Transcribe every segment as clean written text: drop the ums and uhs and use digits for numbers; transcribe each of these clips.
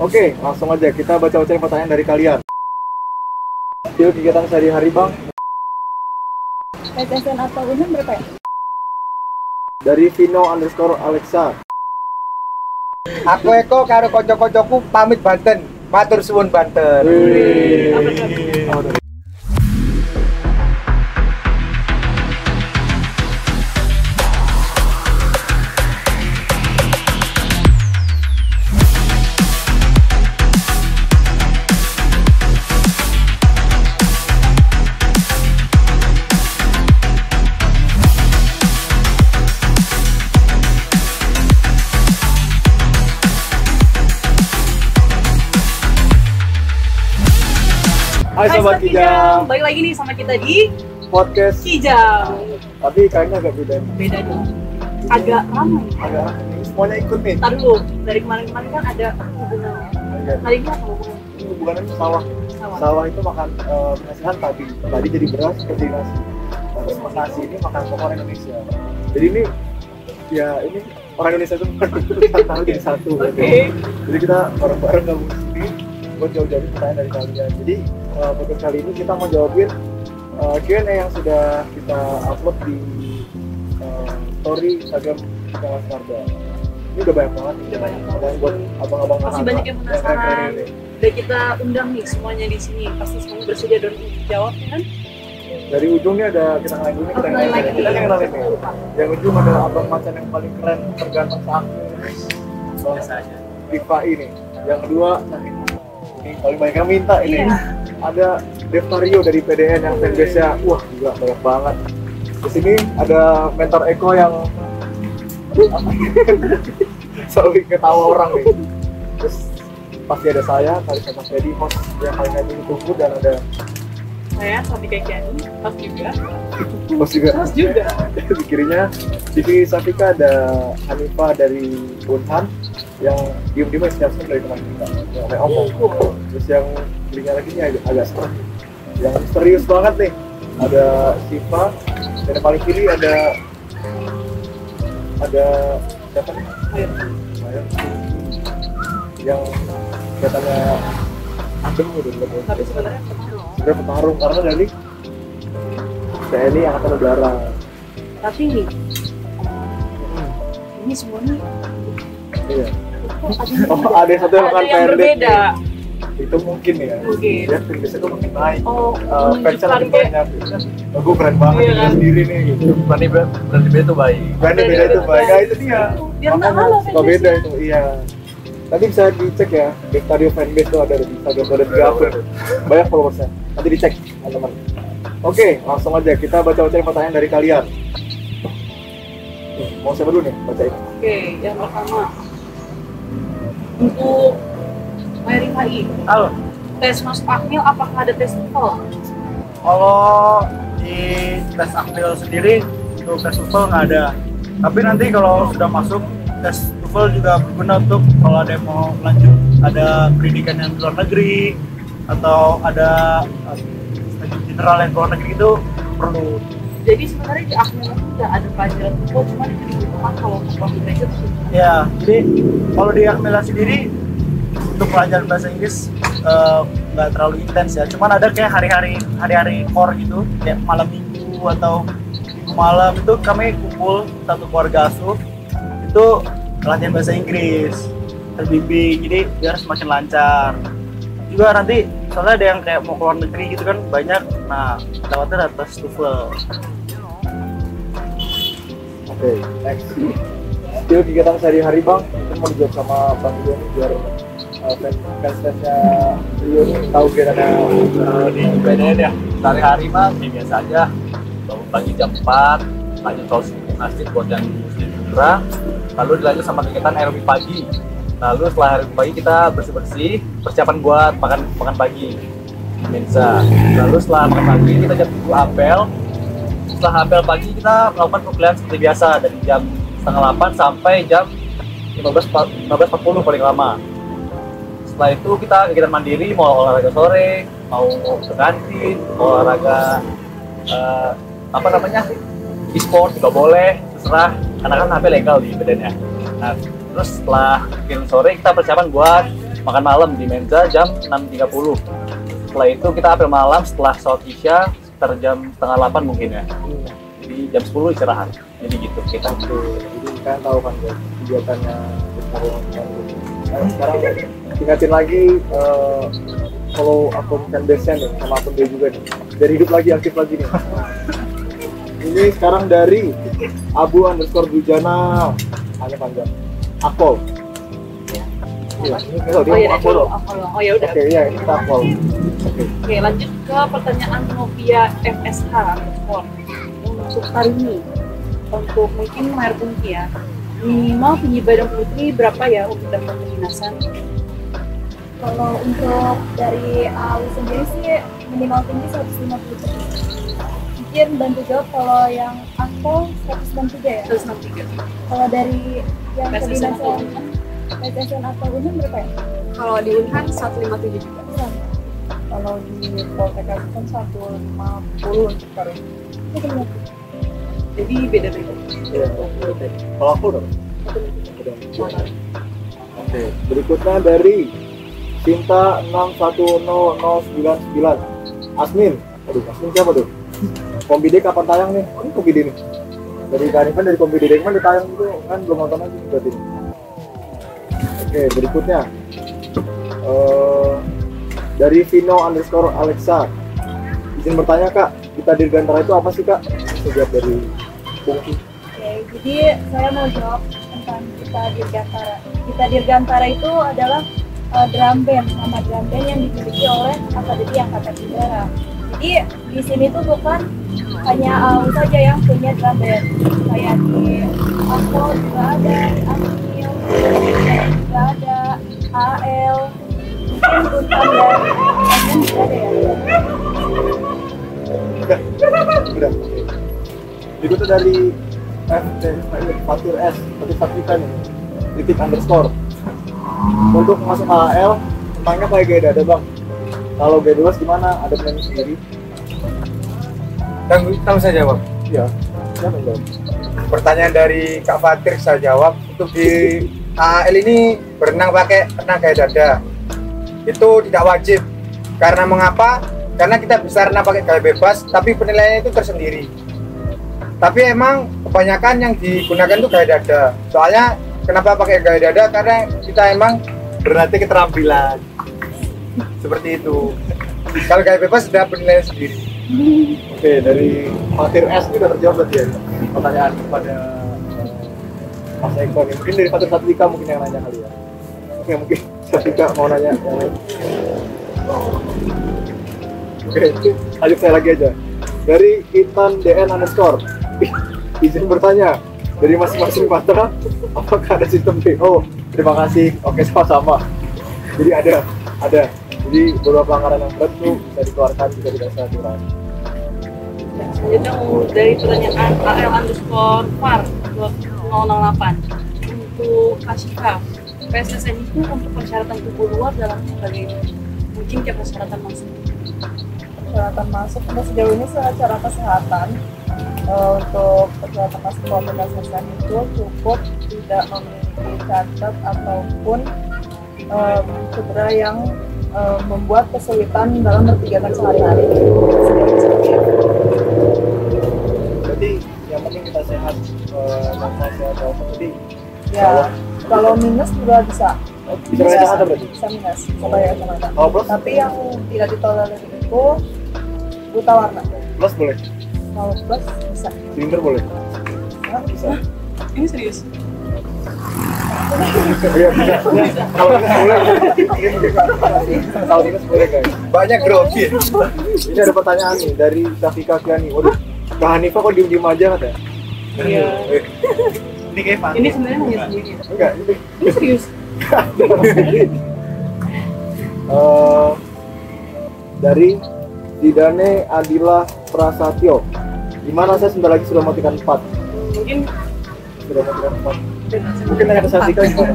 Oke, langsung aja kita baca-bacain pertanyaan dari kalian. Yuk kegiatan sehari-hari bang. PTSN atau UNEM berapa ya? Dari Vino_Alexa. Aku Eko karo kocok-kocokku pamit Banten. Matur suwun Banten. Hai Sobat Kijang. Balik lagi nih sama kita di Podcast. Kijang. Tapi kayaknya agak beda. Beda dong. Agak ramai. Agak semuanya ikut nih. Ntar dulu, dari kemarin-kemarin kan ada hubungan. Hari ini apa hubungan? Ini hubungannya sawah. Sawah itu makan penghasilan padi. Tadi jadi beras, jadi nasi. Terus nasi ini makan pokok Indonesia. Jadi ini ya ini orang Indonesia itu tahu jadi satu. Oke. Jadi kita bareng-bareng gabung di sini buat jauh-jauhin pertanyaan dari kalian. Jadi podcast kali ini kita mau jawabin Q&A yang sudah kita upload di story Instagram kita Laskarda. Ini udah banyak banget. Udah banyak banget. Buat abang-abang Pasti banyak yang penasaran. Udah kita undang nih semuanya di sini. Pasti semuanya bersedia dan jawab kan? Dari ujungnya ada kita kenalin dulu, kita kenalin lagi. Kita kenalin nih. Yang ujung ada abang macan yang paling keren terganteng saat ini. Diva ini. Yang kedua, ini paling banyak yang minta ini. Iya. Ada Devtario dari PDN yang fanbase-nya wah gila banyak banget. Di sini ada mentor Eko yang selalu ketawa orang nih. Terus pasti ada saya, Karisa Mas Fedi, host yang paling kami tunggu, dan ada Saya Safika Kiani, host juga. host juga. Host juga. Di kirinya Divi Safika, ada Hanifa dari Unhan yang diem-diem siap-siap dari teman kita yang kayak omong. Terus yang kirinya lagi ini agak serem, yang serius banget nih, ada Siva, dan yang paling kiri ada siapa nih? Ayan. Yang katanya adem gitu. Tapi sebenarnya Sebenarnya petarung karena dari TNI Angkatan Udara. tapi nih, ini semuanya Iya. kok Ada satu yang makan yang pendek berbeda. nih. Itu mungkin ya. Mungkin. Ya, biasanya tuh makin naik. Oh, Fansnya menunjukkan lebih kayak banyak. Oh, gue keren banget Iya dia kan? sendiri nih gitu. berani beda itu baik. Berani beda itu baik. Nah, itu dia. biar nggak Makanya kalah suka beda itu. Iya. Nanti bisa dicek ya, Devtario fanbase tuh ada di Instagram, ada 3 akun. Banyak followersnya. Nanti dicek, teman-teman. Oke, langsung aja kita baca-bacain pertanyaan dari kalian. Nih, mau siapa dulu nih bacain? Oke, yang pertama untuk Mary KI. Halo. Tes masuk akmil apakah ada tes TOEFL? Kalau di tes akmil sendiri untuk tes TOEFL nggak ada. Tapi nanti kalau sudah masuk tes TOEFL juga berguna untuk kalau ada yang mau lanjut ada pendidikan yang di luar negeri atau ada studi general yang ke luar negeri itu perlu. Jadi sebenarnya di akmil itu nggak ada pelajaran TOEFL, cuma itu dibutuhkan kalau untuk Indonesia tuh. Ya, jadi kalau di akmil sendiri untuk pelajaran bahasa Inggris nggak terlalu intens ya. Cuman ada kayak hari-hari core gitu, kayak malam minggu atau minggu malam itu kami kumpul satu keluarga asuh itu latihan bahasa Inggris terbimbing, jadi biar semakin lancar. Juga nanti soalnya ada yang kayak mau keluar negeri gitu kan banyak, nah lewatnya atas TOEFL. Oke, next. Skill kegiatan sehari-hari bang, itu mau dijawab sama Bang Rio nih biar fans-fansnya Rio nih tahu kegiatannya. Di PDN ya, sehari-hari mah kayak biasa aja. Bangun pagi jam 4, lanjut sholat subuh masjid buat yang muslim umrah, lalu dilanjut sama kegiatan aerobik pagi. Lalu setelah aerobik pagi kita bersih-bersih, persiapan buat makan pagi mensa. Lalu setelah makan pagi kita jam 7 apel. Setelah apel pagi kita melakukan perkuliahan seperti biasa dari jam setengah 8 sampai jam 15.40 paling lama. Setelah itu kita kegiatan mandiri, mau olahraga sore, mau ke kantin, mau olahraga e-sport juga boleh, terserah, karena kan HP legal di badannya. Nah, terus setelah kegiatan sore kita persiapan buat makan malam di Menza jam 6.30. Setelah itu kita apel malam setelah sholat isya sekitar jam setengah 8 mungkin ya. Jadi jam 10 istirahat. Jadi gitu kita. Oke, jadi kalian tahu kan guys kegiatannya berkarya. Nah, sekarang ingatin lagi kalau akun fanbase-nya nih sama akun dia juga nih. Dari hidup lagi aktif lagi nih. Ini sekarang dari Abu_Bujana hanya panjang. Akpol. Iya, ini kalau dia Oh iya, mau Akpol. oh ya udah. Oke, iya ini kita Akpol. Oke. Oke, lanjut ke pertanyaan Novia FSH underscore. Untuk hari ini, untuk mungkin Mayor Pungki ya, minimal tinggi badan putri berapa ya untuk daftar kedinasan? Kalau untuk dari AU sendiri sih minimal tinggi 150. Mungkin bantu jawab kalau yang aku 193 ya. 163. Kalau dari yang PSSN atau kedinasan PSSN atau UNAM berapa ya? Kalau di Unhan 157 juga. Kalau di Poltekkes kan 150 untuk hari ini. Jadi beda-beda. Iya. Kalau aku dong. Udah. Oke, berikutnya dari Cinta 610099 Asmin. Aduh, Asmin siapa tuh? Kombide kapan tayang nih? Oh, ini Kombide nih. Dari Kanifan dari Kombide kan udah tayang itu kan belum nonton lagi berarti. Oke, berikutnya dari Vino_Alexa. Izin bertanya Kak, kita Dirgantara itu apa sih Kak? Sejak dari Pungki. Oke, jadi saya mau jawab tentang kita Dirgantara. Kita Dirgantara itu adalah drum band, nama drum band yang dimiliki oleh Akademi Angkatan Udara. Jadi di sini tuh bukan hanya AU saja yang punya drum band, kayak di Akpol juga ada, Amil juga ada, AL, mungkin Buntan dan Buntan juga ada ya. Udah. Berikutnya dari Fatur S, Fatur Satrika nih, _. Untuk masuk AL, tentangnya kayak gaya dada bang. Kalau gaya bebas gimana? Ada plan sendiri? Tanggung saya jawab. Iya. Siapa yang jawab? Pertanyaan dari Kak Fatir saya jawab. Untuk di AL ini berenang pakai renang gaya dada itu tidak wajib. Karena mengapa? Karena kita bisa renang pakai gaya bebas, tapi penilaiannya itu tersendiri. Tapi emang kebanyakan yang digunakan itu gaya dada. Soalnya kenapa pakai gaya dada? Karena kita emang berlatih keterampilan. Seperti itu. Kalau gaya bebas sudah penilaian sendiri. Oke, dari Fatir S ini udah terjawab berarti ya pertanyaan kepada Mas Eko nih. Mungkin dari Fatir Satrika mungkin yang nanya kali ya. Oke, mungkin Satrika mau nanya yang lain. Oke, lanjut saya lagi aja. Dari Intan DN_. Izin bertanya, dari masing-masing patra, apakah ada sistem DO? Terima kasih. Oke, sama-sama. Jadi ada. Jadi beberapa pelanggaran yang berat itu bisa dikeluarkan jika tidak sesuai aturan. Selanjutnya dari pertanyaan AL_VAR 2008 untuk Kashika. PSSN itu untuk persyaratan tubuh luar dalam sebagainya. Mungkin ke persyaratan masuk. Persyaratan masuk untuk sejauh ini secara kesehatan untuk persyaratan masuk PSSN itu cukup tidak memiliki cacat ataupun cedera yang membuat kesulitan dalam berkegiatan sehari-hari. Berarti yang penting kita sehat dan sehat jadi Ya, kalau minus juga bisa. bisa bayar kacamata berarti. Bisa minus, bisa bayar kacamata. Kalau plus, Tapi yang tidak ditolerir itu buta warna. plus boleh, Kalau plus bisa. silinder boleh, Nah, bisa. Ini serius? Iya bisa. Kalau minus boleh. Kalau minus boleh guys. Banyak grogi. Ini ada pertanyaan nih dari Safika Kiani. Waduh, Kak Hanifah kok diem aja katanya? Iya. Ini kayak Pak. Ini sebenarnya hanya sendiri. Enggak, Ini serius? dari Zidane Adila Prasatyo. Gimana saya sebentar lagi sudah matikan 4. Mungkin Sudah matikan 4. Mungkin nanya ke Safika gimana?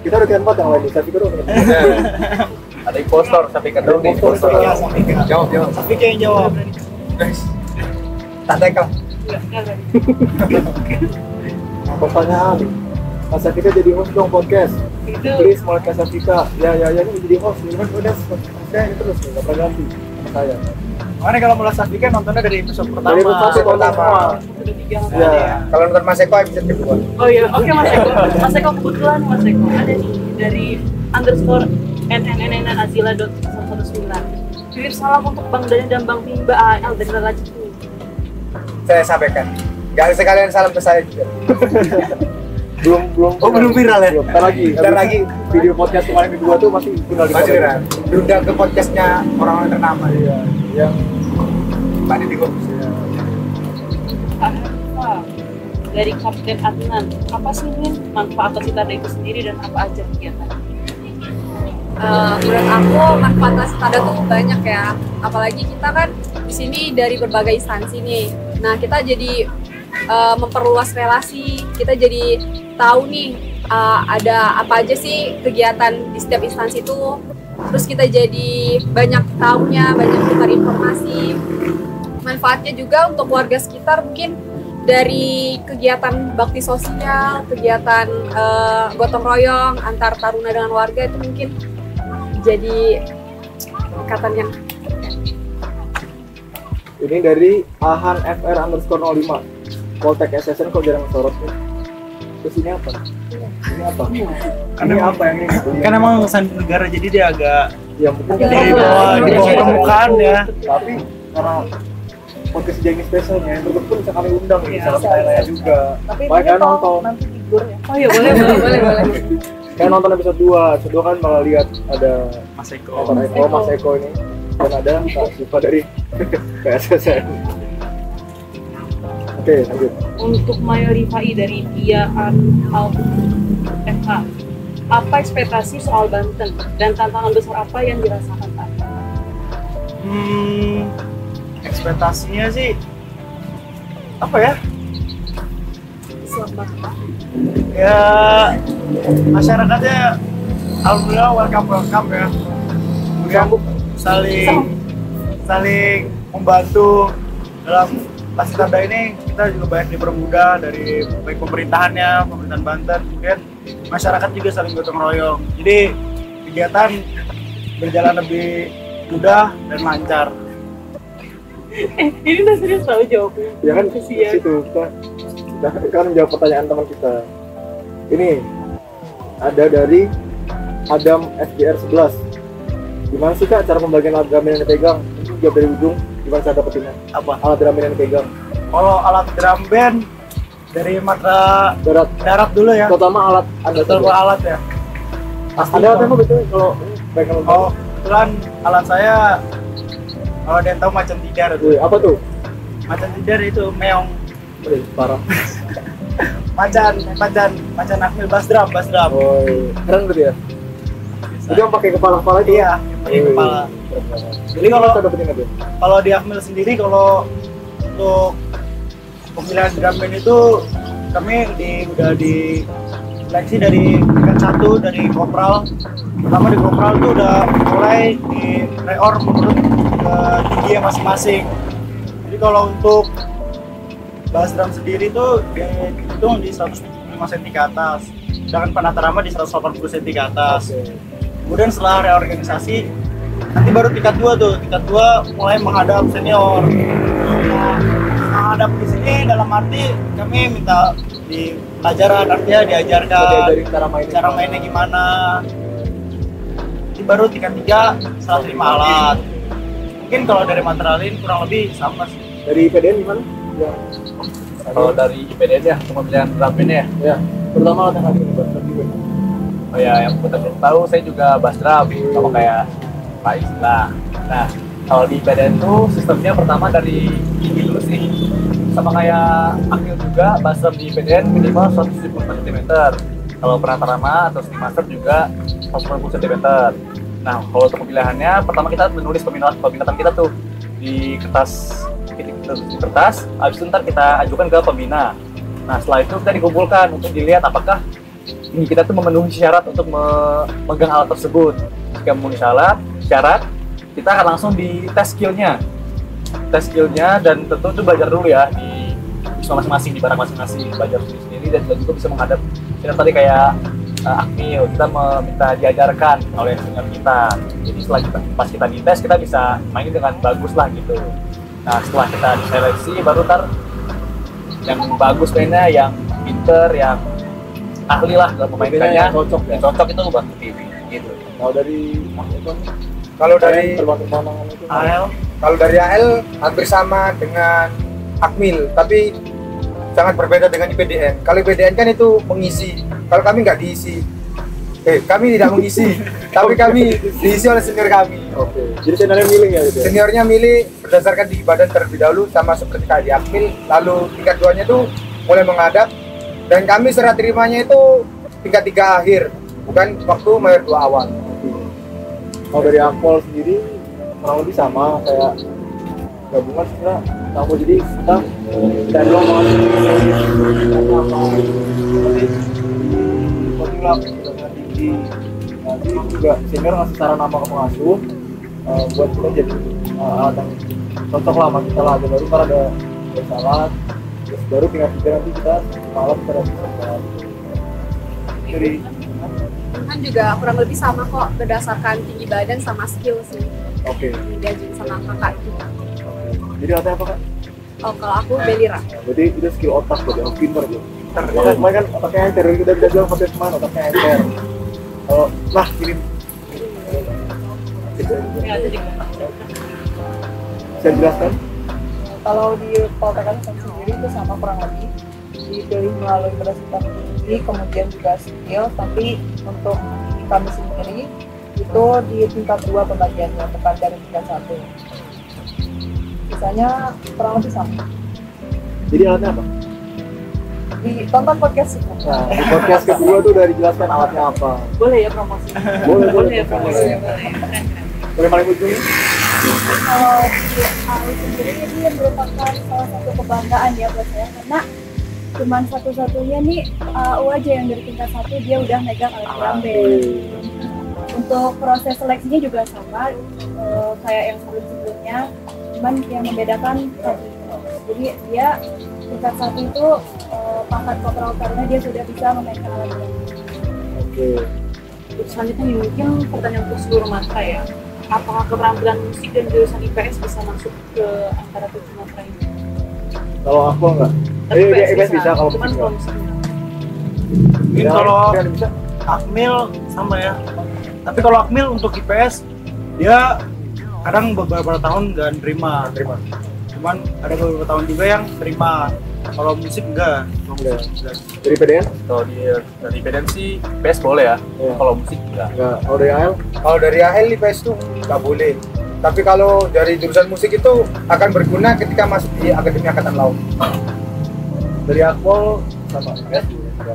Kita udah tiga 4 yang lain, Safika udah tiga 4. Ada impostor, tapi kan dong impostor. Jawab. Tapi kayak jawab. Guys. Tak tekel. enggak berani. Pertanyaan Mas Safika jadi host dong podcast. Itu Please mau Mas Safika. Ya ini jadi host. Ini kan udah saya ini terus nggak pernah ganti sama saya. Makanya kalau mulai Safika nontonnya dari episode pertama. Dari episode pertama. sudah 3 Ya. Kalau nonton Mas Eko episode kedua. Oh iya, oke Mas Eko. Mas Eko kebetulan Mas Eko ada nih dari underscore nnnnazila.119. Titip salam untuk Bang Dani dan Bang Bimba AL dari Lalacipu. Saya sampaikan. Gak sekalian salam ke saya juga. belum Oh, belum viral ya? Belum. Ntar lagi video podcast kemarin kedua tuh masih tinggal di Masih viral. Diundang ke podcastnya orang-orang ternama. Iya, yang Pak Deddy Kobusier. Wah, dari Kapten Adnan, apa sih Min manfaat Citadel itu sendiri dan apa aja kegiatan? Menurut aku manfaat Citadel tuh banyak ya, apalagi kita kan di sini dari berbagai instansi nih. Nah kita jadi memperluas relasi, kita jadi tahu nih ada apa aja sih kegiatan di setiap instansi itu. Terus kita jadi banyak tahunya, banyak tukar informasi. Manfaatnya juga untuk warga sekitar mungkin dari kegiatan bakti sosial, kegiatan gotong royong antar taruna dengan warga itu mungkin jadi ikatan yang ini dari Ahan FR _05 Poltek SSN kok jarang sorot nih. Terus ini apa? Ini apa? Ini apa yang ini? Kan emang sandi negara jadi dia agak yang mungkin di bawah permukaan ya. Tapi karena podcast Jenny spesialnya yang pun bisa kami undang nih, Iya, salah saya juga. Tapi Makanya kalian nonton. nanti tidur ya. Oh iya boleh. Kalian nonton episode 2. Episode 2 kan bakal lihat ada Mas Eko. Mas Eko ini dan ada Kak Siva dari PSSN. Oke, lanjut. Untuk Maya Rifai dari Dia Al FH, apa ekspektasi soal Banten dan tantangan besar apa yang dirasakan Pak? Ekspektasinya sih apa ya? Ya masyarakatnya alhamdulillah welcome ya. Kemudian saling membantu dalam Citadel ini. Kita juga banyak dipermudah dari baik pemerintahan Banten, kemudian masyarakat juga saling gotong royong. Jadi kegiatan berjalan lebih mudah dan lancar. Ini udah serius tau jawabnya. Ya kan Kasihan. situ kita kan menjawab pertanyaan teman kita. Ini ada dari Adam SBR 11. Gimana sih Kak cara pembagian alat drum band yang dipegang? Itu jawab dari ujung. Gimana cara dapetinnya? Apa? Alat drum band yang dipegang. Kalau alat drum band dari matra Darat dulu ya. terutama alat ada Terutama alat ya. ada apa betul kalau pegang Oh, kebetulan alat saya kalau ada yang tahu macan tidar itu. apa tuh? Macan tidar itu meong. Parah. Macan akmil bass drum. Oh, keren berarti ya. Itu yang pakai kepala itu. Iya, yang pakai kepala. Jadi kalau kita dapetin apa? Kalau di akmil sendiri kalau untuk pemilihan drum band itu kami udah di seleksi dari tingkat 1 dari kopral. Pertama di kopral itu udah mulai di reor menurut tinggi masing-masing. Jadi kalau untuk bass drum sendiri itu dihitung di 175 cm ke atas, sedangkan Panatarama di 180 cm ke atas. Kemudian setelah reorganisasi nanti baru tingkat 2 tuh, tingkat 2 mulai menghadap senior. Nah, menghadap di sini dalam arti kami minta di pelajaran, artinya diajarkan Diajarin cara mainnya gimana. Nanti baru tingkat 3 serah terima alat. Mungkin kalau dari materialin kurang lebih sama sih. Dari PDN gimana? Ya. Kalau dari IPDN ya, pemilihan drum band ya. Ya, terutama alat yang ada ini Bang. Juga. Oh ya, yang kita belum tahu, saya juga bass drum sama kayak Pak Isla. Nah, kalau di IPDN tuh sistemnya pertama dari tinggi dulu sih. Sama kayak Akil juga, bass drum di IPDN minimal 175 cm. Kalau Panatarama atau Seni Master juga 180 cm. Nah, kalau untuk pemilihannya, pertama kita menulis peminatan kita tuh di kertas, habis itu ntar kita ajukan ke pembina. Nah setelah itu kita dikumpulkan untuk dilihat apakah ini kita tuh memenuhi syarat untuk memegang alat tersebut. Jika memenuhi syarat, kita akan langsung di tes skillnya dan tentu itu belajar dulu ya di wisma masing-masing, di barang masing-masing, belajar sendiri dan juga bisa menghadap kita tadi kayak Akmil, kita meminta diajarkan oleh senior kita. Jadi setelah pas kita dites, kita bisa main dengan bagus lah gitu. Nah setelah kita diseleksi, baru yang bagus mainnya, yang pinter, yang ahli lah dalam memainkannya, yang cocok ya? Cocok itu bantu tim gitu. Kalau dari itu, Kalau dari perbangan itu AL kalau dari AL hampir sama dengan Akmil, tapi sangat berbeda dengan IPDN. Kalau IPDN kan itu mengisi, kalau kami nggak diisi. Kami tidak mengisi, tapi kami diisi oleh senior kami. Oke. Jadi seniornya milih ya gitu. Seniornya milih berdasarkan tinggi badan terlebih dahulu, sama seperti kayak di Akmil. Lalu tingkat 2-nya tuh mulai menghadap, dan kami serah terimanya itu tingkat 3 akhir, bukan waktu mayor 2 awal. Kalau dari Akpol sendiri kurang lebih sama kayak gabungan sebenarnya. Kamu jadi kita dari lo mau dengan tinggi. Nanti juga senior ngasih saran nama ke pengasuh buat kita jadi alat yang cocok lah sama kita lah. Baru kalau ada salah, terus baru tinggal kita nanti kita malam kita bisa jadi Kan juga kurang lebih sama kok, berdasarkan tinggi badan sama skill sih. oke. Diajarin sama kakak juga. Jadi katanya apa kak? Oh kalau aku Belira. Berarti itu skill otak tuh, yang pinter tuh. Makanya kemarin kan otaknya enter, kita bisa bilang pakai kemana otaknya enter. Kalau nah kirim. Ya, jadi Saya jelaskan. Kalau di Poltekkes sendiri itu sama kurang lebih dipilih melalui berdasarkan tinggi, kemudian juga skill, tapi untuk di kami sendiri itu di tingkat 2 pembagiannya, bukan dari tingkat 1. Misalnya kurang lebih sama. Jadi alatnya apa? Ditonton podcast itu. Nah, di podcast kedua tuh udah dijelaskan alatnya apa. boleh ya promosi. Boleh Ya promosi. Boleh. Boleh paling ujung. Kalau di AU sendiri ini merupakan salah satu kebanggaan ya buat saya, karena cuman satu-satunya nih AU aja yang dari tingkat 1 dia udah megang alat drum band. Untuk proses seleksinya juga sama kayak yang sebelum-sebelumnya, cuman yang membedakan tadi. Jadi dia tingkat 1 itu pangkat kopral karena dia sudah bisa memainkan alat drum. Oke. Terus selanjutnya nih, mungkin pertanyaan untuk seluruh mata ya. Apakah keterampilan musik dan jurusan IPS bisa masuk ke antara tujuh mata ini? Kalau aku enggak. Tapi IPS bisa kalau cuman musik kalau enggak. musik mungkin Ya, kalau kalian bisa. Akmil sama ya. Tapi kalau Akmil untuk IPS dia kadang beberapa tahun nggak terima. Cuman ada beberapa tahun juga yang terima. Kalau musik enggak. Enggak. Dari PDN? Kalau dari PDN sih PS boleh ya, Iya. kalau musik enggak. Enggak. Kalau dari AL? Kalau dari AL IPS itu nggak boleh. Tapi kalau dari jurusan musik itu akan berguna ketika masuk di Akademi Angkatan Laut. Dari Akpol sama IPS juga.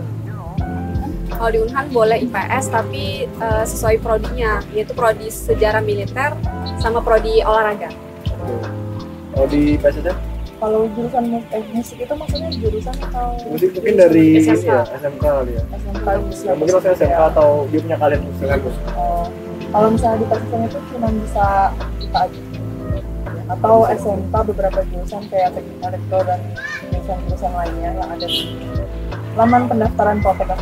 Kalau di Unhan boleh IPS tapi sesuai prodinya, yaitu prodi sejarah militer sama prodi olahraga. Oke. Kalau di PSS? Kalau jurusan musik itu maksudnya jurusan atau Musik mungkin dari SMK. ini ya, SMK kali ya. SMK musik? Ya, mungkin maksudnya SMK atau dia punya kalian musik. Kalau misalnya di PSN itu cuma bisa kita aja. Atau SMK beberapa jurusan kayak teknik elektro dan jurusan-jurusan lainnya yang ada di laman pendaftaran Poltekkes.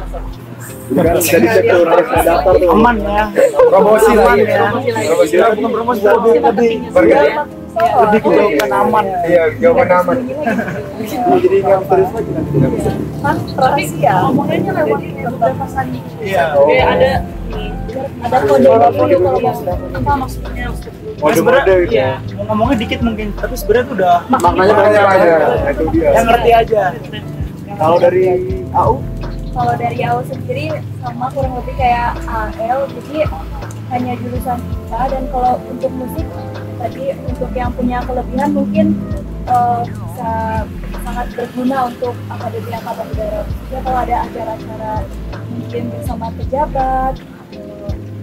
Jadi kan jadi cek tuh harus daftar tuh. Aman ya. Promosi Aman lagi. ya. Promosi lagi. Bukan promosi, Promosi lebih Bergaya. lebih ke jawaban aman. Iya, jawaban aman. Jadi nggak terus lagi nanti tidak bisa. Kan rahasia. ngomongnya lewat beberapa sandi. Iya. Kayak ada nih, ada kode dulu kalau apa maksudnya Mode-mode gitu. Iya. Mau ngomongnya dikit mungkin, tapi sebenarnya tuh udah Maknanya banyak aja. Itu dia. yang ngerti aja. Kalau dari AU? Kalau dari AU sendiri sama kurang lebih kayak AL, jadi hanya jurusan IPA. Dan kalau untuk musik tadi untuk yang punya kelebihan mungkin bisa sangat berguna untuk Akademi Angkatan Udara. Ya kalau ada acara-acara mungkin bersama pejabat,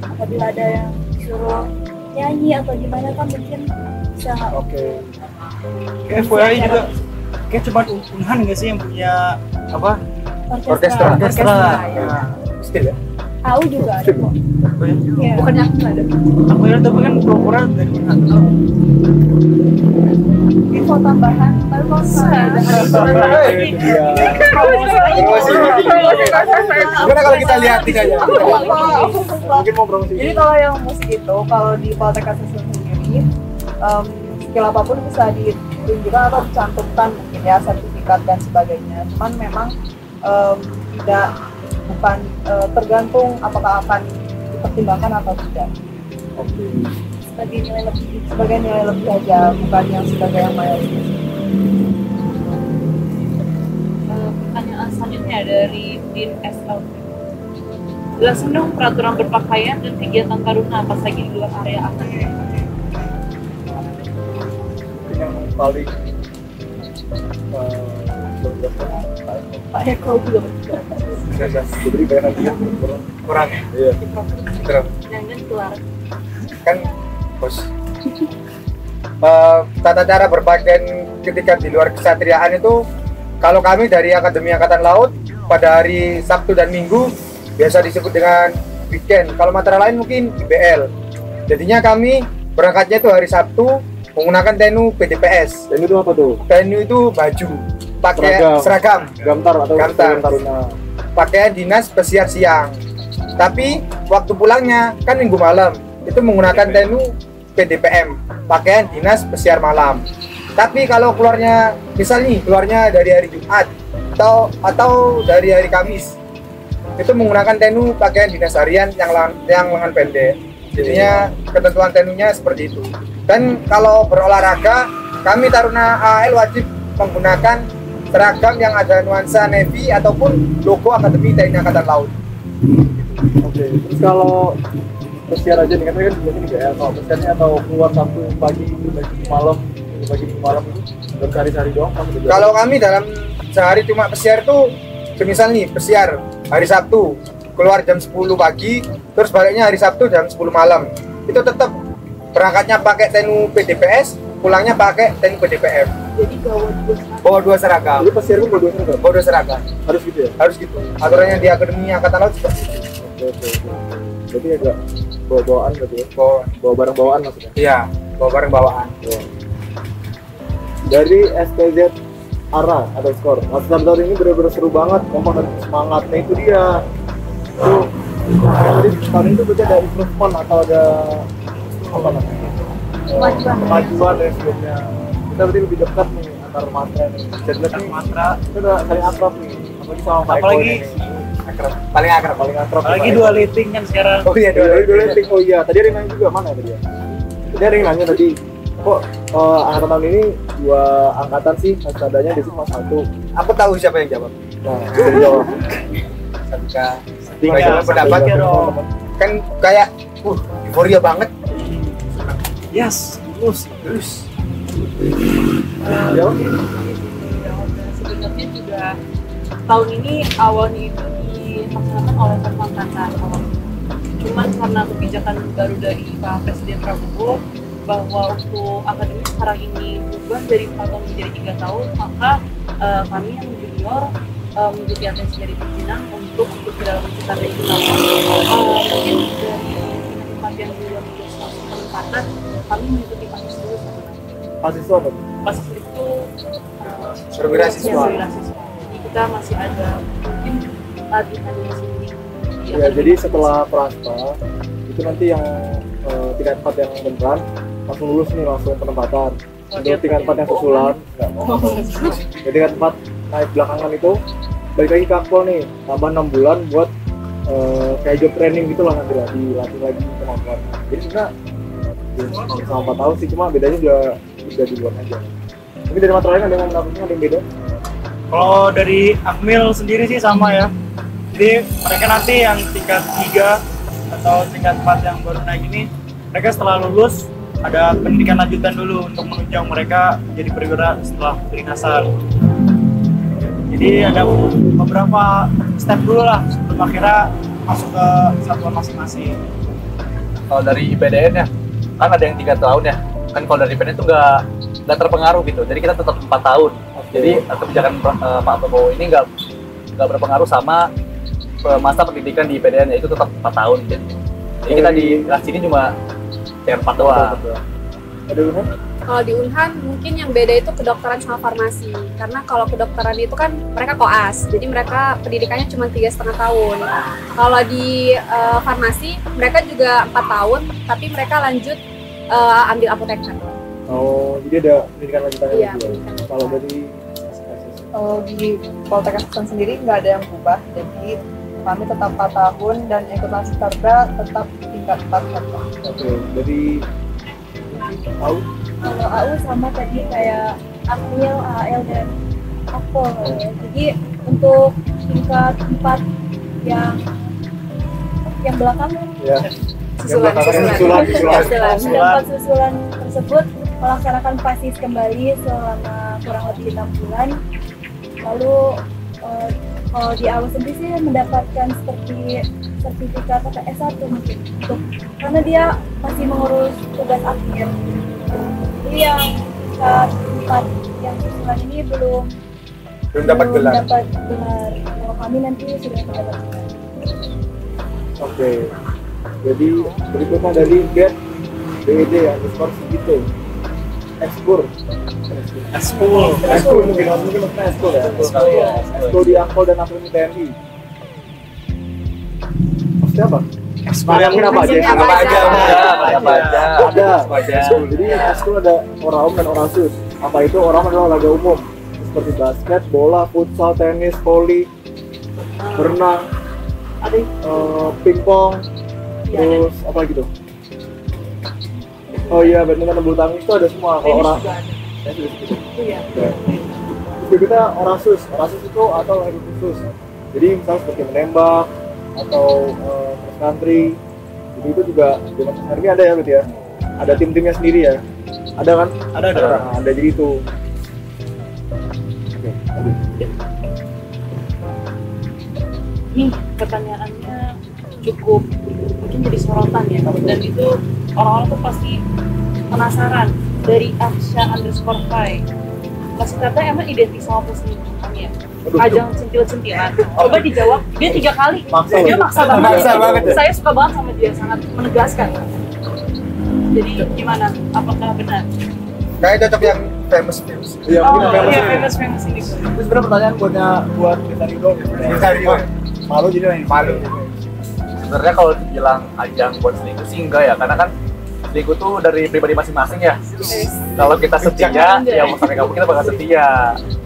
apabila ada yang suruh nyanyi atau gimana kan mungkin bisa. Oke. Kayak FYI juga kayak cuma Unhan nggak sih yang punya apa? Orkestra. Orkestra. ya. Still ya. AU juga ada kok. Iya. Bukannya aku nggak ada. Aku ya tapi kan pura-pura dari Unhan. Info tambahan, Telkomsel. Itu dia. Gimana kalau kita lihat aja? Mungkin mau promosi. Jadi kalau yang musik itu, kalau di Poltek Asesor sendiri, skill apapun bisa ditunjukkan atau dicantumkan mungkin ya, sertifikat dan sebagainya. Cuman memang bukan tergantung apakah akan dipertimbangkan atau tidak. Oke. Sebagai nilai lebih aja, bukan yang sebagai yang mayoritas. Pertanyaan selanjutnya dari Din SLT. Jelaskan dong peraturan berpakaian dan kegiatan taruna pas lagi di luar area akademi. Yang paling Pak Eko belum. jadi banyak dia Kurang ya? iya Terus Jangan keluar. kan bos. Tata cara berpakaian ketika di luar kesatriaan itu, kalau kami dari Akademi Angkatan Laut pada hari Sabtu dan Minggu biasa disebut dengan weekend. Kalau matra lain mungkin IBL. Jadinya kami berangkatnya itu hari Sabtu menggunakan tenu PDPS. dan itu apa tuh Tenu itu baju, pakai seragam, gamtar atau Gamtar. taruna pakaian dinas pesiar siang. Tapi waktu pulangnya kan Minggu malam, itu menggunakan tenu PDPM, pakaian dinas pesiar malam. Tapi kalau keluarnya, misalnya keluarnya dari hari Jumat atau dari hari Kamis, itu menggunakan tenu pakaian dinas harian yang lengan pendek. Jadinya ketentuan tenunya seperti itu. Dan kalau berolahraga, kami Taruna AL wajib menggunakan seragam yang ada nuansa navy ataupun logo Akademi TNI Angkatan Laut. oke terus kalau pesiar aja nih kan biasanya nih kayak kalau pesiarnya atau keluar Sabtu pagi malam itu bersehari-hari doang kan udah Kalau kami dalam sehari cuma pesiar itu, semisal nih pesiar hari Sabtu keluar jam 10 pagi, terus baliknya hari Sabtu jam 10 malam, itu tetap berangkatnya pakai tenu PDPS, pulangnya pakai tenu PDPM. Jadi Bawa dua seragam. jadi pesiar pun berdua seragam Bawa dua seragam. harus gitu ya Harus gitu. Aturannya di Akademi Angkatan Laut seperti itu. oke jadi agak bawa-bawaan gitu ya bawa barang bawaan maksudnya Iya, bawa barang bawaan. dari STZ ARA atau skor latihan tahun ini benar-benar seru banget komponen semangatnya itu dia tuh jadi tahun itu berarti ada improvement atau ada apa namanya kemajuan dari sebelumnya kita berarti lebih dekat nih antar matra nih dan nih Matra, kita udah saling akrab nih apalagi sama Pak Eko apalagi ini. Paling akrab. paling akrab apalagi Pak dua Eko. liting kan sekarang. Oh iya, Dua rating. Oh iya, tadi ada yang nanya juga mana tadi ya? Tadi ada yang nanya tadi, kok angkatan tahun ini dua angkatan sih, sadanya di sini cuma satu. Aku tahu siapa yang jawab. Nah, bisa dijawab. Ketika Tiga, bagaimana pendapat tiga dong. kan kayak euforia banget. Yes, lulus. Jawab. sebenarnya juga tahun ini awalnya itu dilaksanakan oleh satu angkatan awalnya. Cuman karena kebijakan baru dari Pak Presiden Prabowo bahwa untuk akademi sekarang ini berubah dari 4 tahun menjadi 3 tahun, maka kami yang junior mengikuti atensi dari pimpinan untuk ikut ke dalam kejutan regional. Mungkin dari tempat yang belum lulus masuk penempatan, kami mengikuti pasis dulu sebenarnya. Pasis itu apa? Pasis itu Perwira siswa. Jadi kita masih ada mungkin latihan di sini. Ya, jadi setelah praspa itu nanti yang tingkat 4 yang beneran langsung lulus nih langsung penempatan. Untuk tingkat 4 yang susulan, nggak mau. Jadi tingkat 4 naik belakangan itu balik lagi ke akpol nih, tambah 6 bulan buat kayak job training gitu lah nanti lah, dilatih lagi kemampuan. Jadi sebenarnya sama 4 tahun sih, cuma bedanya udah di luar aja. Mungkin dari matra lain ada yang mau menambahkan, ada yang beda? Kalau dari Akmil sendiri sih sama ya. Jadi mereka nanti yang tingkat 3 atau tingkat 4 yang baru naik ini, mereka setelah lulus ada pendidikan lanjutan dulu untuk menunjang mereka jadi perwira setelah kedinasan. Jadi ada beberapa step dulu lah sebelum akhirnya masuk ke satuan masing-masing. Kalau dari IPDN ya, kan ada yang 3 tahun ya. Kan kalau dari IPDN itu nggak terpengaruh gitu. Jadi kita tetap 4 tahun. Jadi kebijakan Pak Prabowo ini nggak berpengaruh sama masa pendidikan di IPDN, yaitu tetap 4 tahun. Jadi kita di kelas ini cuma 4 doang. Ada Unhan? Kalau di Unhan mungkin yang beda itu kedokteran sama farmasi. Karena kalau kedokteran itu kan mereka koas, jadi mereka pendidikannya cuma 3,5 tahun. Kalau di farmasi mereka juga 4 tahun, tapi mereka lanjut ambil apoteker. Oh, jadi ada pendidikan lanjutannya Iya, juga. pendidikan Kalau lanjutan. dari Kalau di Poltekkes Hasan sendiri nggak ada yang berubah, jadi kami tetap 4 tahun dan akuntansi Tarda tetap tingkat 4 tahun. oke, dari tahu Kalau AU sama tadi kayak Akmil, AL dan Akpol ya. Jadi untuk tingkat 4 yang belakang ya. Susulan, Susulan. tempat susulan tersebut melaksanakan pasis kembali selama kurang lebih 6 bulan. Lalu kalau di AU sendiri sih mendapatkan seperti sertifikat atau S1 mungkin karena dia masih mengurus tugas akhir. Jadi yang tempat yang susulan ini belum dapat gelar. dapat gelar. Kalau kami nanti sudah mendapat gelar. Oke. Jadi berikutnya dari Get BED ya, skor segitu. Ekspor mungkin maksudnya ekspor ya. Ekspor di Angkol dan Akademi TNI. Maksudnya apa? Bayangin apa aja? Apa aja? Ada. Jadi ekskul ada Oraum dan Orasus. Apa itu? Oraum adalah olahraga umum seperti basket, bola, futsal, tenis, voli, berenang, pingpong, terus apa lagi tuh? Oh iya, badminton dan bulu tangkis itu ada semua. Kalau orang Iya. terus kita Orasus itu atau olahraga khusus. Jadi misalnya seperti menembak atau cross country, jadi itu juga di Mas Armi ada ya berarti ya? Ada tim-timnya sendiri ya? Ada kan? Ada. Nah, ada jadi itu. Oke, lanjut. Ini pertanyaannya cukup mungkin jadi sorotan ya, dan itu orang-orang tuh pasti penasaran. Dari Aksha_5 Mas Tata emang identik sama perselingkuhan ya? Ajang sentil-sentilan. Coba dijawab, dia 3 kali. Dia maksa banget. Saya suka banget sama dia, sangat menegaskan. Jadi gimana? Apakah benar? Kayak cocok yang famous news. Iya, Oh mungkin famous iya, ini. famous ini. Itu sebenarnya pertanyaan buat kita Ridho ya. Ridho. Malu jadi main Malu. Sebenarnya kalau dibilang ajang buat selingkuh sih enggak ya, karena kan selingkuh tuh dari pribadi masing-masing ya. Kalau kita setia, ya maksudnya kamu kita bakal setia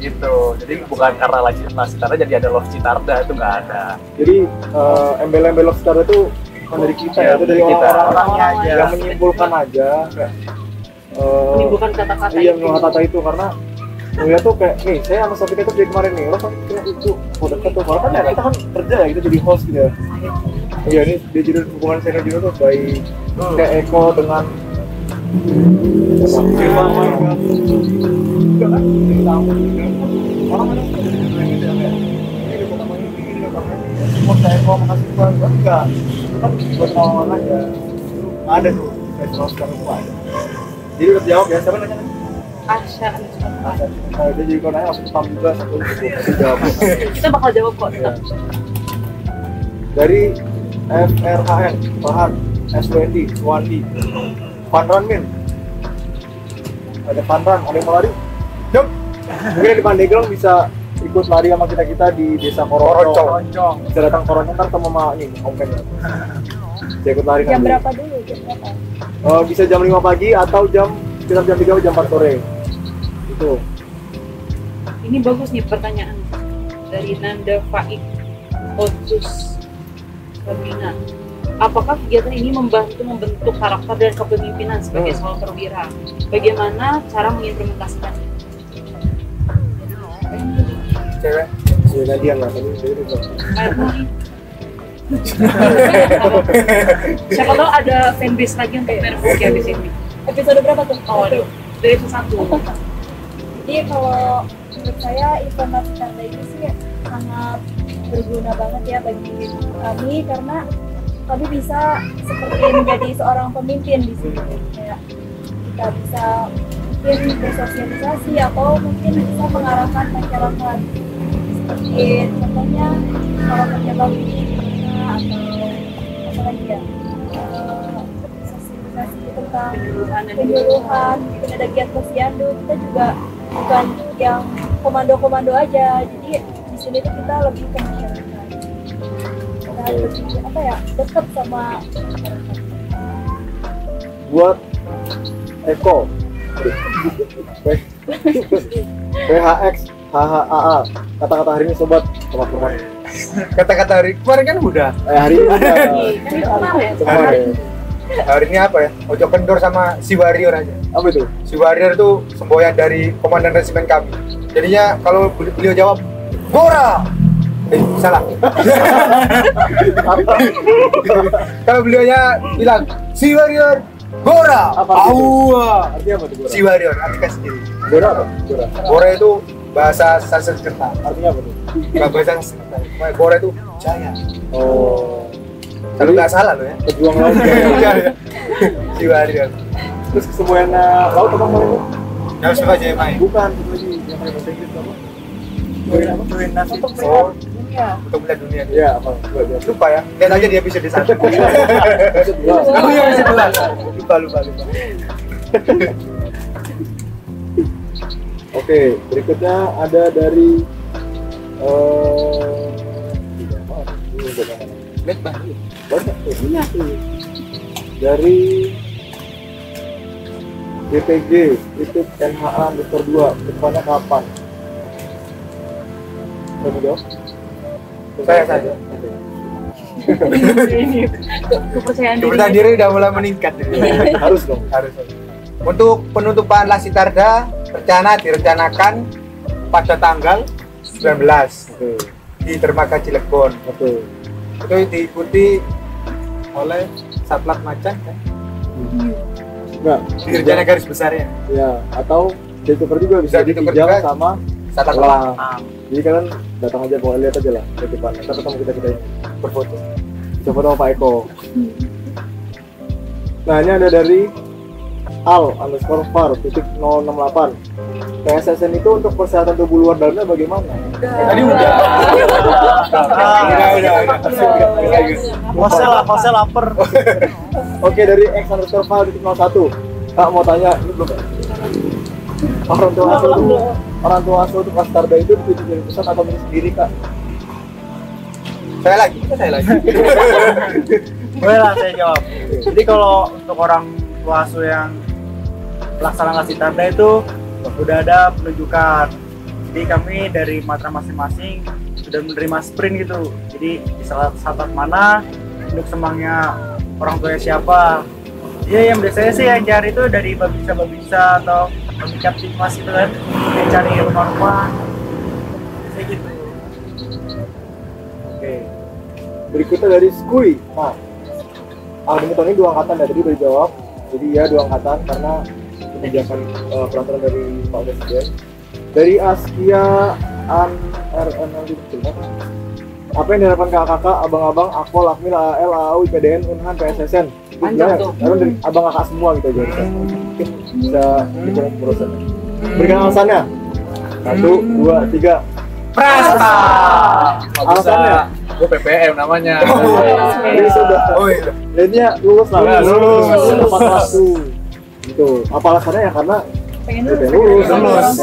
gitu. Jadi bukan karena Love jadi ada Love Citarda, itu nggak ada. Jadi embel-embel Love Star itu bukan dari kita ya, itu dari Kita. orang-orangnya aja yang menyimpulkan aja kayak Menimbulkan kata-kata iya, itu. kata itu karena ngeliat tuh kayak nih saya sama Sofika tuh dari kemarin nih, lo kan kira itu mau deket tuh, kalau kan ya kita kan kerja ya, kita jadi host gitu ya. Iya, ini dia judul hubungan senior judul tuh baik kayak Eko dengan Firman Marga. Enggak kan? Jadi tamu orang ada gitu ya kayak ini udah pertama ini udah pertama ini mau saya Eko makasih banget enggak, itu kan buat orang aja. Nggak ada tuh festival sekarang tuh ada. Jadi udah jawab ya, siapa nanya? Aksha_5. Nah, dia jadi kalau nanya langsung spam juga satu jawab. Kita bakal jawab kok tetap. Dari FRHN, Farhan, S20, Wandi, Fanran Min. Ada Fanran, ada yang mau lari? Yuk. Mungkin di Pandeglang bisa ikut lari sama kita di Desa Koroncong. Bisa datang Koroncong kan sama Mama ini, Om Pen. Bisa ikut lari Jam nanti. berapa dulu? Jam berapa? Bisa jam 5 pagi atau sekitar jam 3 atau jam 4 sore. Itu. Ini bagus nih pertanyaan dari Nanda Faik Otus Sabina. Apakah kegiatan ini membantu membentuk karakter dan kepemimpinan sebagai seorang perwira? Bagaimana cara mengimplementasikannya? Cewek. Si Nadia nggak tadi itu. Siapa tahu ada fanbase lagi untuk Mercury habis ini. Episode berapa tuh? Oh, aduh. Dari satu. Jadi kalau menurut saya informasi tanda ini sih sangat berguna banget ya bagi kami karena kami bisa seperti menjadi seorang pemimpin di sini. Kayak kita bisa mungkin bersosialisasi atau mungkin bisa mengarahkan masyarakat seperti contohnya kalau kerja bakti atau apa lagi ya sosialisasi tentang Penyuluhan dan penyuluhan, mungkin ada giat posyandu. Kita juga bukan yang komando-komando aja, jadi di sini tuh kita lebih ke masyarakat. Kita lebih apa ya, dekat sama masyarakat. Buat Eko PHX HHAA, kata-kata hari ini sobat teman-teman. Kata-kata hari kemarin kan udah. Hari ini udah. Kan itu kemarin. Kemarin. Hari ini apa ya? Ojo kendor sama si warrior aja. Apa itu? Si warrior itu semboyan dari komandan resimen kami. Jadinya kalau beliau jawab Gora, salah. Kalau beliaunya bilang si warrior Gora, Apa artinya? aua. Artinya apa tuh? Gora? Si warrior, artinya sendiri. Gora apa? Gora. Gora itu bahasa Sanskerta. Artinya apa tuh? Bukan bahasa Sanskerta. Gora itu jaya. Oh, Kalau nggak salah lo ya. pejuang laut Iya, ya. iya. Si warrior. Terus kesemboyan laut apa kemarin itu? Yang suka jaya main. Bukan, itu lagi yang pakai bahasa Inggris apa? Kesemboyan apa? Untuk Oh, melihat dunia. untuk melihat dunia. Iya, apa? Coba lihat. Lupa ya. Lihat aja di episode 1. Maksud gua. Oh iya masih jelas. Lupa. Oke, berikutnya ada dari Lihat bah. banyak tuh. Dari BPG itu NHA underscore 2, depannya kapan? Kamu jawab? Saya saja. Kepercayaan Kepercayaan diri udah mulai meningkat. Harus dong. Harus. Untuk penutupan Lasitarda direncanakan pada tanggal 19 Oke, di Dermaga Cilegon. betul. Itu diikuti oleh Satlat Macan kan? Enggak, Di rencana garis besarnya. ya, atau ditukar juga bisa Bisa ditukar dijam juga. sama Satlat Wah. Macan Jadi kalian datang aja, pokoknya lihat aja lah ke depan. Kita ketemu kita ini. berfoto. Coba tahu Pak Eko. Nah, ini ada dari Al underscore var titik 068. PSSN itu untuk kesehatan tubuh luar dalamnya bagaimana? Tadi udah. Kose lapar. Oke, dari X underscore var titik 01. Kak mau tanya, ini belum. Orang tua asuh untuk Lasitarda itu ditunjuk dari pusat atau milih sendiri, Kak? Saya lagi. Boleh lah saya jawab. Jadi kalau untuk orang tua asuh yang pelaksanaan Lasitarda itu udah ada penunjukan. Jadi kami dari matra masing-masing sudah menerima sprint gitu. Jadi di saat mana induk semangnya orang tuanya siapa. Iya, yang biasanya sih yang cari itu dari babinsa atau pemikat timnas gitu kan, yang cari rumah-rumah kayak gitu. Oke. Berikutnya dari Skui. Nah, Alvin ini 2 angkatan ya, tadi udah dijawab. Jadi ya 2 angkatan karena kebijakan peraturan dari Pak Presiden. Dari Askia RNL apa yang diharapkan kakak-kakak, abang-abang, Akpol, Akmil, AAL, AAU, IPDN, Unhan, PSSN? Panjang tuh. Karena dari abang kakak semua gitu aja. Mungkin bisa dikurang perusahaan. Berikan alasannya. 1, 2, 3. Prasta. Alasannya? Gue PPM namanya. Jadi sudah. Oh iya. Jadinya lulus lah. Ya, lulus. Tepat waktu. Gitu. Apa alasannya ya? Karena Pengen udah lulus. lulus.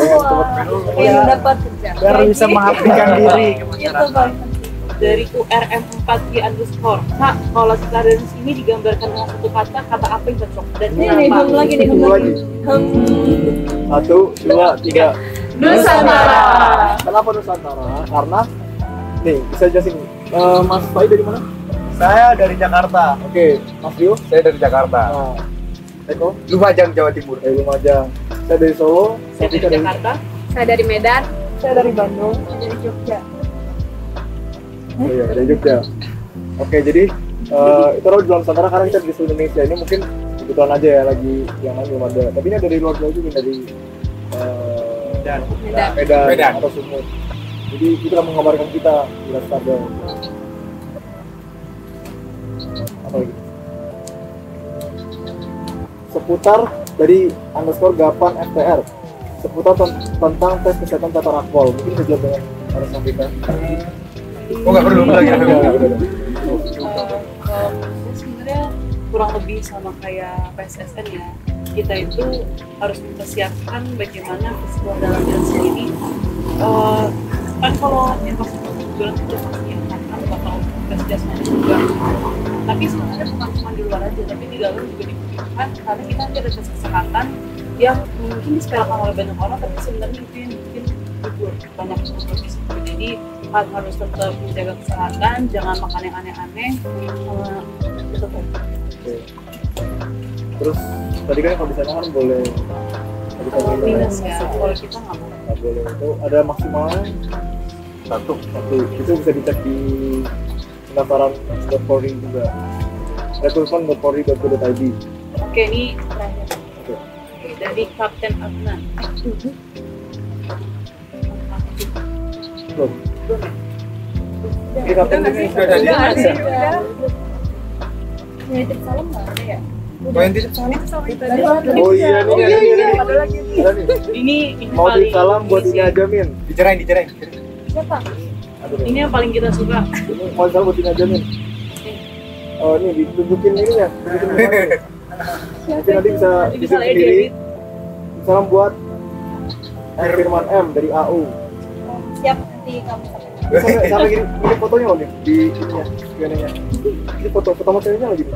Pengen dapat kerja. Biar bisa mengabdikan diri ke Itu masyarakat. paling dari URM4G underscore. Kak, kalau Lasitarda di sini digambarkan dengan satu kata apa yang cocok dan Ini nih, kenapa? lagi nih, Tunggu lagi. 1, 2, 3. Nusantara. Kenapa Nusantara? Karena nih bisa jelasin. Mas Fai dari mana? Saya dari Jakarta. Oke, Mas Rio. Saya dari Jakarta. Nah, Eko Lumajang, Jawa Timur. dari Lumajang. Saya dari Solo. Saya dari Tika Jakarta. Saya dari Medan. Saya dari Bandung, dari Jogja. Oh iya, dari Jogja. Oke, jadi itu adalah di luar Nusantara karena kita di seluruh Indonesia ini mungkin kebetulan aja ya lagi yang lain belum ada. Tapi ini dari luar Jawa juga dari Medan atau Sumut. Jadi itu yang menggambarkan kita di Lasitarda. Apa lagi? Seputar dari underscore Gapan FTR seputar tentang tes kesehatan Tata Rakpol. Mungkin bisa jawab dengan harus sampaikan. Oh nggak perlu lagi. Kalau saya sebenarnya kurang lebih sama kayak PSSN ya. Kita itu harus mempersiapkan bagaimana psikolog dalam diri sendiri. Kan kalau yang masuk bulan itu pasti akan bakal tes jasmani juga. Tapi sebenarnya bukan cuma di luar aja, tapi di dalam juga dibutuhkan karena kita nanti ada tes kesehatan yang mungkin disepelekan oleh banyak orang, tapi sebenarnya itu yang bikin gugur banyak orang. Jadi harus tetap menjaga kesehatan, jangan makan yang aneh-aneh. Itu kan. Oke. Terus tadi kan kalau di sana kan boleh Minus ya, kalau kita nggak boleh. Itu ada maksimalnya Satu. itu bisa dicek di pendaftaran .polri juga, recruitment.polri.go.id. Oke, ini terakhir. Oke. Dari Kapten Adnan. Belum. Belum ya? Ini kapten ini Punya tip salam nggak ada ya? Poin titip salam. Oh iya nih, Ada lagi nih. ada nih. Ini Mau paling salam buat ini aja Min. Dicerain. Siapa? Aduh, Ini yang paling kita suka. ini mau salam buat ini aja Min. Oh ini ditunjukin ini ya, tunjukin ini. Mungkin nanti bisa Bisa bikin edit. sendiri. Salam buat Firman M dari AU. Siap nanti kamu sampai. Sampai gini fotonya loh nih di ininya, Q&A-nya. Ini foto sama ceweknya lagi nih.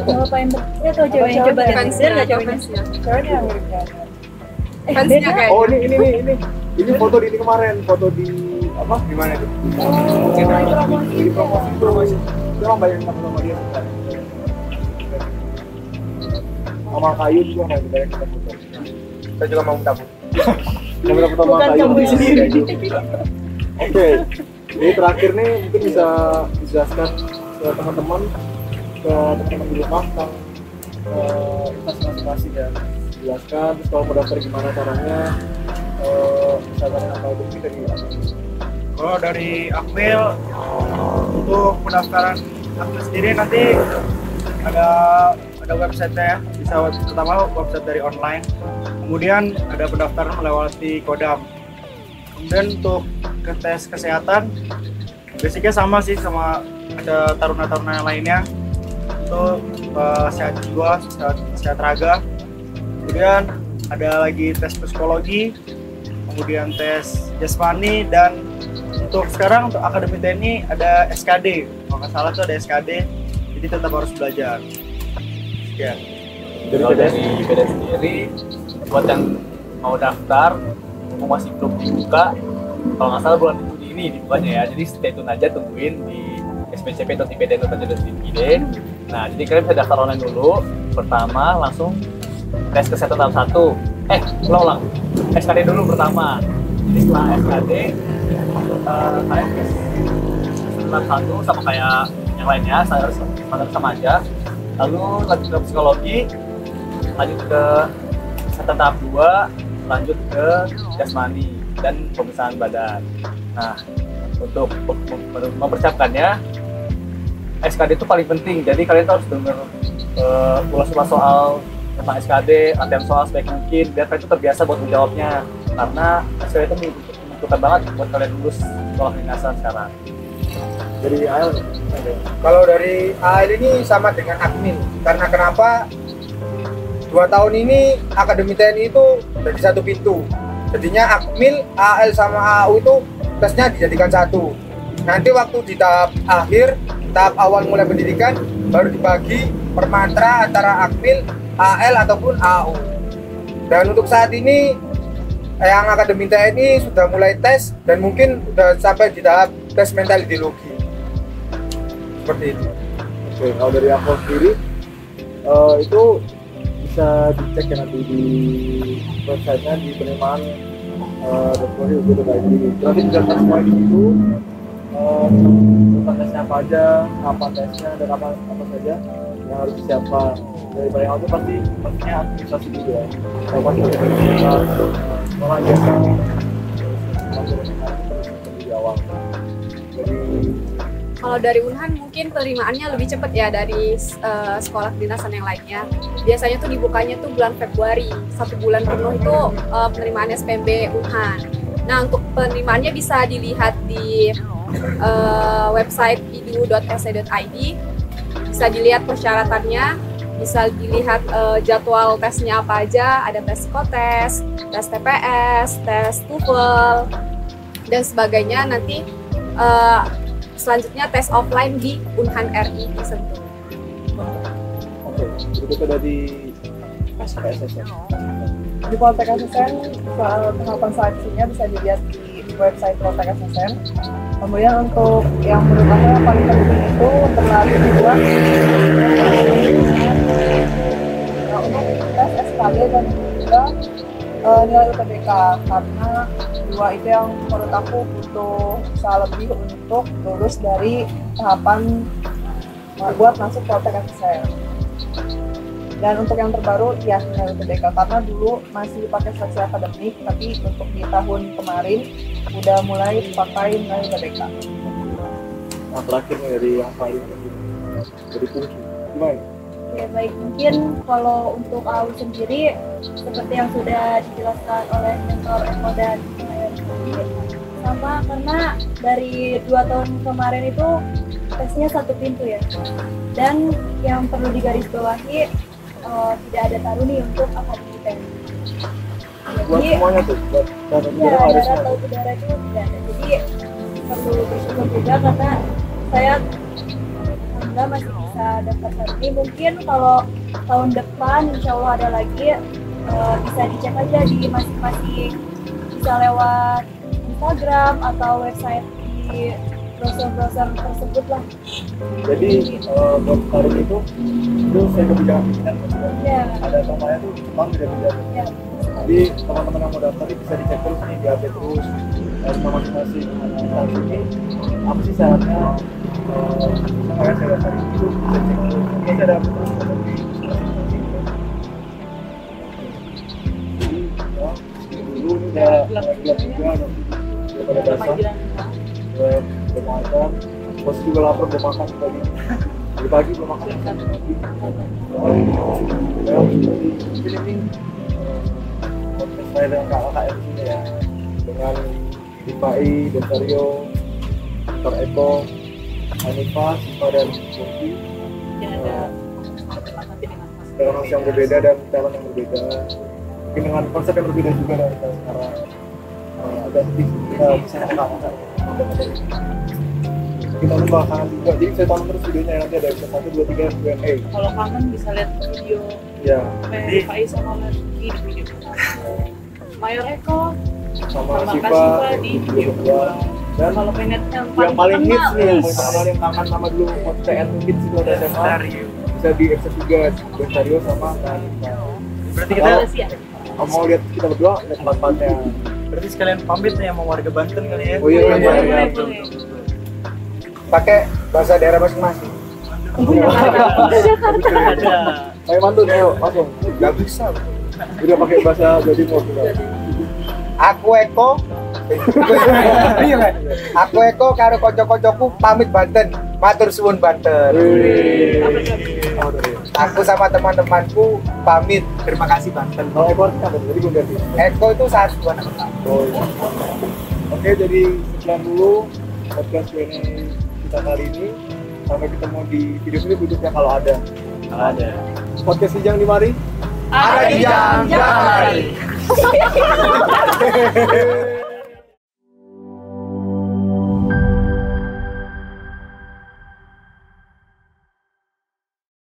Bapak yang ya atau cewek yang coba yang Fansnya nggak cewek fansnya. Ceweknya yang mirip Jana. Fansnya beda. kayak Oh ini foto di ini kemarin, foto di apa? Gimana itu? Di promosi itu. Kita orang banyak sama dia. Sama kayu juga nanti banyak kita foto. Saya juga mau minta foto. Kita foto sama Bukan kayu. kamu sendiri. Oke. Jadi terakhir nih mungkin bisa dijelaskan ke teman-teman di rumah tentang investasi masing-masing ya. Jelaskan terus kalau mau daftar gimana caranya, misalkan apa itu kita di Kalau dari Akmil untuk pendaftaran Akmil sendiri nanti ada website-nya ya. Bisa pertama website dari online. Kemudian ada pendaftaran melewati Kodam. Kemudian untuk ke tes kesehatan basicnya sama sih sama ada taruna-taruna yang lainnya. Untuk sehat jiwa, sehat raga. Kemudian ada lagi tes psikologi, kemudian tes jasmani, dan untuk sekarang untuk Akademi TNI ada SKD. Kalau nggak salah tuh ada SKD, jadi tetap harus belajar. Ya. Kalau dari BDN sendiri, buat yang mau daftar, mau masih belum dibuka, kalau nggak salah bulan Juni ini dibukanya ya. Jadi stay tune aja, tungguin di spcp.ipdn.id. Nah, jadi kalian bisa daftar online dulu. Pertama langsung tes kesehatan tahap 1. Ulang. SKD dulu pertama. Jadi setelah SKD, kalian tes tahap 1 sama kayak yang lainnya, standar sama aja. Lalu lanjut ke psikologi, lanjut ke kesehatan tahap 2, lanjut ke jasmani dan pemeriksaan badan. Nah, untuk mempersiapkannya, SKD itu paling penting. Jadi kalian harus dengar ulas-ulas soal tentang SKD, latihan soal sebaik mungkin, biar kalian itu terbiasa buat menjawabnya. Karena SKD itu membutuhkan banget buat kalian lulus sekolah kedinasan sekarang. dari AL. Kalau dari AL ini sama dengan Akmil. Karena kenapa? 2 tahun ini Akademi TNI itu dari satu pintu. Jadinya Akmil, AL sama AU itu tesnya dijadikan satu. Nanti waktu di tahap akhir, tahap awal mulai pendidikan, baru dibagi per matra antara Akmil, AL ataupun AU. Dan untuk saat ini yang Akademi TNI sudah mulai tes dan mungkin sudah sampai di tahap tes mental ideologi. Seperti itu. Oke, kalau dari aku sendiri itu bisa dicek ya nanti di websitenya di penerimaan .polri.go.id. Nanti bisa tes semua di situ. Tentang tesnya apa aja, kapan tesnya dan apa saja yang harus disiapkan. Dari paling awal itu pastinya administrasi dulu ya. Kalau pasti kita orang biasa di awal. Jadi Kalau dari Unhan mungkin penerimaannya lebih cepat ya dari sekolah kedinasan yang lainnya. Biasanya tuh dibukanya tuh bulan Februari, 1 bulan penuh itu penerimaan SPMB Unhan. Nah, untuk penerimaannya bisa dilihat di website idu.sc.id. bisa dilihat persyaratannya, bisa dilihat jadwal tesnya apa aja, ada tes psikotes, tes TPS, tes TOEFL, dan sebagainya. Nanti selanjutnya tes offline di Unhan RI di Sentul. Oke, berikutnya dari PSSN. Di Poltek SSN, soal tahapan seleksinya bisa dilihat di website Poltek SSN. Kemudian untuk yang menurut aku yang paling penting itu terlatih dibuat untuk tes SKD dan juga nilai UTBK, karena dua itu yang menurut aku butuh usaha lebih untuk lulus dari tahapan buat masuk Poltek SSN. Dan untuk yang terbaru ya nilai UTBK, karena dulu masih pakai seleksi akademik, tapi untuk di tahun kemarin udah mulai dipakai nilai UTBK. Nah, terakhir nih dari yang paling penting dari Pungki, gimana? Ya baik, mungkin kalau untuk AU sendiri seperti yang sudah dijelaskan oleh Mentor Eko dan Mayor tadi, sama karena dari 2 tahun kemarin itu tesnya 1 pintu ya, dan yang perlu digarisbawahi tidak ada taruh nih untuk akademi TNI. Buat semuanya tuh, buat darat Ya, udara harus darat laut udara itu tidak ada. Jadi perlu bersyukur juga karena saya alhamdulillah masih bisa daftar saat ini. Mungkin kalau tahun depan insya Allah ada lagi, bisa dicek aja di masing-masing, bisa lewat Instagram atau website di browser tersebut lah. Jadi buat tahun itu saya kebijakan pimpinan Ya. ada namanya tuh Jepang tidak bijakan. Ya. Jadi teman-teman yang mau daftar ini bisa dicek terus nih, diupdate terus dari masing-masing instansi ini apa sih syaratnya. Makanya saya daftar itu bisa cek terus. Ini saya daftar terus di masing-masing. Jadi ya dulu ini udah gelap juga, udah pada basah. Udah makan, bos juga lapar, belum makan tadi. Pagi belum makan. Ya, jadi ini podcast saya dengan kakak di sini ya, dengan Dipai, Dentario, Dr. Eko, Hanifa, Siva dan Sofi. Dengan host yang berbeda dan talent yang berbeda, mungkin dengan konsep yang berbeda juga dari kita sekarang. Agak sedikit kita bisa kakak. Kita nambah kangen juga, jadi saya tonton terus videonya nanti ada episode 1, 2, 3 Q&A. Kalau kangen bisa lihat video Ya, PI sama Lagi di video Mayor Eko sama sama Siva Kasifa di video video kedua. Dan kalau pengen yang paling hits nih, yang paling terkenal yang kangen sama dulu TN hits itu ada SMA, bisa di episode 3 Dentario sama Hanifa. Berarti Kita kita mau lihat kita berdua, lihat tempat-tempatnya. berarti sekalian pamit nih sama warga Banten kali ya. Oh iya, iya. Pakai bahasa daerah masing-masing. Ada. Ayo mantun, ayo langsung. Gak bisa. Udah pakai bahasa Jawa Timur juga. Aku Eko. Aku Eko karo kanca-kancaku pamit Banten. Matur suwun Banten. Aku sama teman-temanku pamit. Terima kasih Banten. Kalau Eko apa? Jadi gue ganti. Eko itu satuan. Oh, iya. Oke, jadi sekian dulu podcast Q&A kita kali ini. Sampai ketemu di video berikutnya kalau ada. Kalau ada. Podcast Kijang di mari. Ada di jam.